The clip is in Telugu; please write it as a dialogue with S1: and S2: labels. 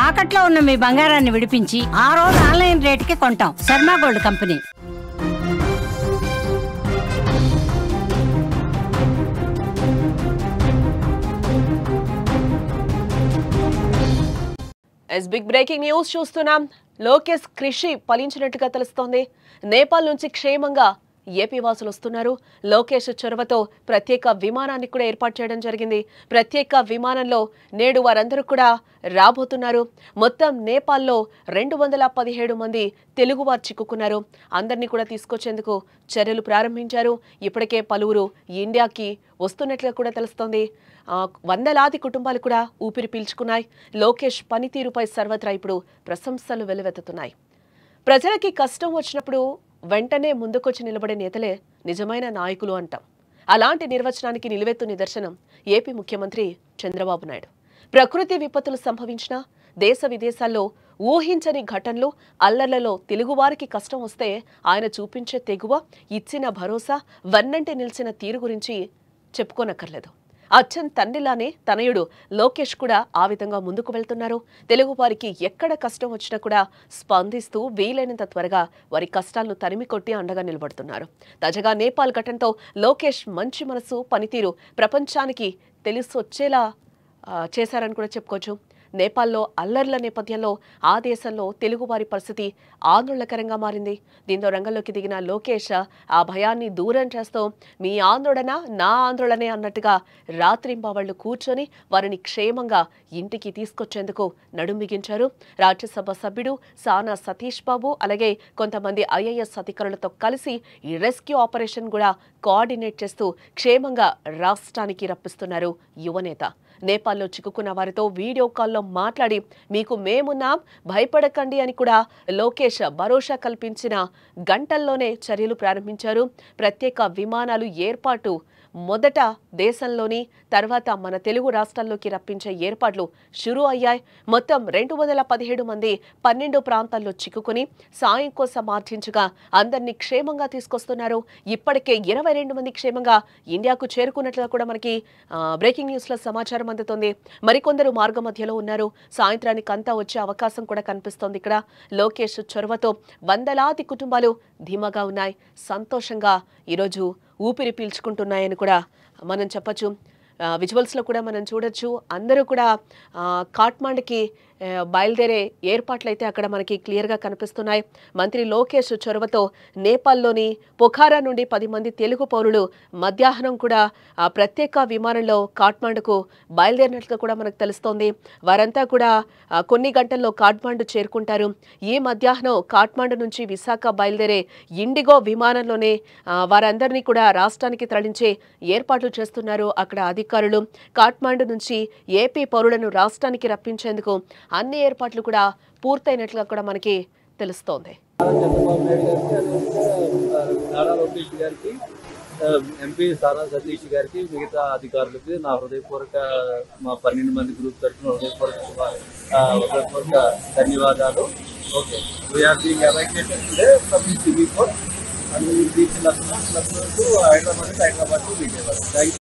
S1: తాకట్లో ఉన్న మీ బంగారాన్ని విడిపించి ఆ రోజు ఆన్లైన్ రేటుకి కొంటాం. Sharma gold company.
S2: Big breaking news చూస్తున్నాం. లోకేష్ కృషి ఫలించినట్టుగా తెలుస్తోంది. నేపాల్ నుంచి క్షేమంగా ఏపీ వాసులు వస్తున్నారు. లోకేష్ చొరవతో ప్రత్యేక విమానాన్ని కూడా ఏర్పాటు చేయడం జరిగింది. ప్రత్యేక విమానంలో నేడు వారందరూ కూడా రాబోతున్నారు. మొత్తం నేపాల్లో 217 మంది తెలుగువారు చిక్కుకున్నారు. అందరినీ కూడా తీసుకొచ్చేందుకు చర్యలు ప్రారంభించారు. ఇప్పటికే పలువురు ఇండియాకి వస్తున్నట్లుగా కూడా తెలుస్తోంది. వందలాది కుటుంబాలు కూడా ఊపిరి పీల్చుకున్నాయి. లోకేష్ పనితీరుపై సర్వత్రా ఇప్పుడు ప్రశంసలు వెల్లువెత్తుతున్నాయి. ప్రజలకి కష్టం వచ్చినప్పుడు వెంటనే ముందుకొచ్చి నిలబడే నేతలే నిజమైన నాయకులు అంటాం. అలాంటి నిర్వచనానికి నిలువెత్తు నిదర్శనం ఏపీ ముఖ్యమంత్రి చంద్రబాబు నాయుడు. ప్రకృతి విపత్తులు సంభవించినా, దేశ విదేశాల్లో ఊహించని ఘటనలు, అల్లర్లలో తెలుగువారికి కష్టం వస్తే ఆయన చూపించే తెగువ, ఇచ్చిన భరోసా, వన్నంటి నిలిచిన తీరు గురించి చెప్పుకోనక్కర్లేదు. అచ్చన్ తండ్రిలానే తనయుడు లోకేష్ కూడా ఆ విధంగా ముందుకు వెళ్తున్నారు. తెలుగు వారికి ఎక్కడ కష్టం వచ్చినా కూడా స్పందిస్తూ వీలైనంత త్వరగా వారి కష్టాలను తరిమి కొట్టి అండగా నిలబడుతున్నారు. తాజాగా నేపాల్ ఘటనతో లోకేష్ మంచి మనసు, పనితీరు ప్రపంచానికి తెలిసొచ్చేలా చేశారని కూడా చెప్పుకోవచ్చు. నేపాల్లో అల్లర్ల నేపథ్యంలో ఆ దేశంలో తెలుగువారి పరిస్థితి ఆందోళనకరంగా మారింది. దీంతో రంగంలోకి దిగిన లోకేష్ ఆ భయాన్ని దూరం చేస్తూ మీ ఆందోళన నా ఆందోళనే అన్నట్టుగా రాత్రింబవళ్లు కూర్చొని వారిని క్షేమంగా ఇంటికి తీసుకొచ్చేందుకు నడుం బిగించారు. రాజ్యసభ సభ్యుడు సానా సతీష్ బాబు అలాగే కొంతమంది ఐఏఎస్ అధికారులతో కలిసి ఈ రెస్క్యూ ఆపరేషన్ కూడా కోఆర్డినేట్ చేస్తూ క్షేమంగా రాష్ట్రానికి రప్పిస్తున్నారు యువనేత. నేపాల్లో చిక్కుకున్న వారితో వీడియో కాల్లో మాట్లాడి మీకు మేమున్నాం, భయపడకండి అని కూడా లోకేష్ భరోసా కల్పించిన గంటల్లోనే చర్యలు ప్రారంభించారు. ప్రత్యేక విమానాలు ఏర్పాటు మొదట దేశంలోని తర్వాత మన తెలుగు రాష్ట్రాల్లోకి రప్పించే ఏర్పాట్లు షురూ అయ్యాయి. మొత్తం 217 మంది 12 ప్రాంతాల్లో చిక్కుకుని సాయం కోసం ఆర్జించగా అందరినీ క్షేమంగా తీసుకొస్తున్నారు. ఇప్పటికే 22 మంది క్షేమంగా ఇండియాకు చేరుకున్నట్లుగా కూడా మనకి బ్రేకింగ్ న్యూస్ లో సమాచారం అందుతుంది. మరికొందరు మార్గ మధ్యలో ఉన్నారు. సాయంత్రానికి అంతా వచ్చే అవకాశం కూడా కనిపిస్తోంది. ఇక్కడ లోకేష్ చొరవతో వందలాది కుటుంబాలు ధీమాగా ఉన్నాయి, సంతోషంగా ఈరోజు ఊపిరి పీల్చుకుంటున్నాయని కూడా మనం చెప్పచ్చు. విజువల్స్లో కూడా మనం చూడొచ్చు. అందరూ కూడా కాట్మాండ్కి బయలుదేరే ఏర్పాట్లు అయితే అక్కడ మనకి క్లియర్గా కనిపిస్తున్నాయి. మంత్రి లోకేష్ చొరవతో నేపాల్లోని పొఖారా నుండి 10 మంది తెలుగు పౌరులు మధ్యాహ్నం కూడా ప్రత్యేక విమానంలో కాట్మాండ్కు బయలుదేరినట్లుగా కూడా మనకు తెలుస్తోంది. వారంతా కూడా కొన్ని గంటల్లో కాట్మాండ్ చేరుకుంటారు. ఈ మధ్యాహ్నం కాట్మాండ్ నుంచి విశాఖ బయలుదేరే ఇండిగో విమానంలోనే వారందరినీ కూడా రాష్ట్రానికి తరలించే ఏర్పాట్లు చేస్తున్నారు అక్కడ అధికారులు. కాట్మాండ్ నుంచి ఏపీ పౌరులను రాష్ట్రానికి రప్పించేందుకు అన్ని ఏర్పాట్లు కూడా పూర్తయినట్లుగా కూడా మనకి తెలుస్తోంది.
S3: ఎంపీ సానా సతీష్ గారికి, మిగతా అధికారులకి నా హృదయపూర్వక మా 12 మంది గ్రూప్ తరఫున హృదయపూర్వక ధన్యవాదాలు. Okay, we are being evacuated today from సిబికోట్ and will reach Lucknow to Hyderabad to Vijayawada. Thank you.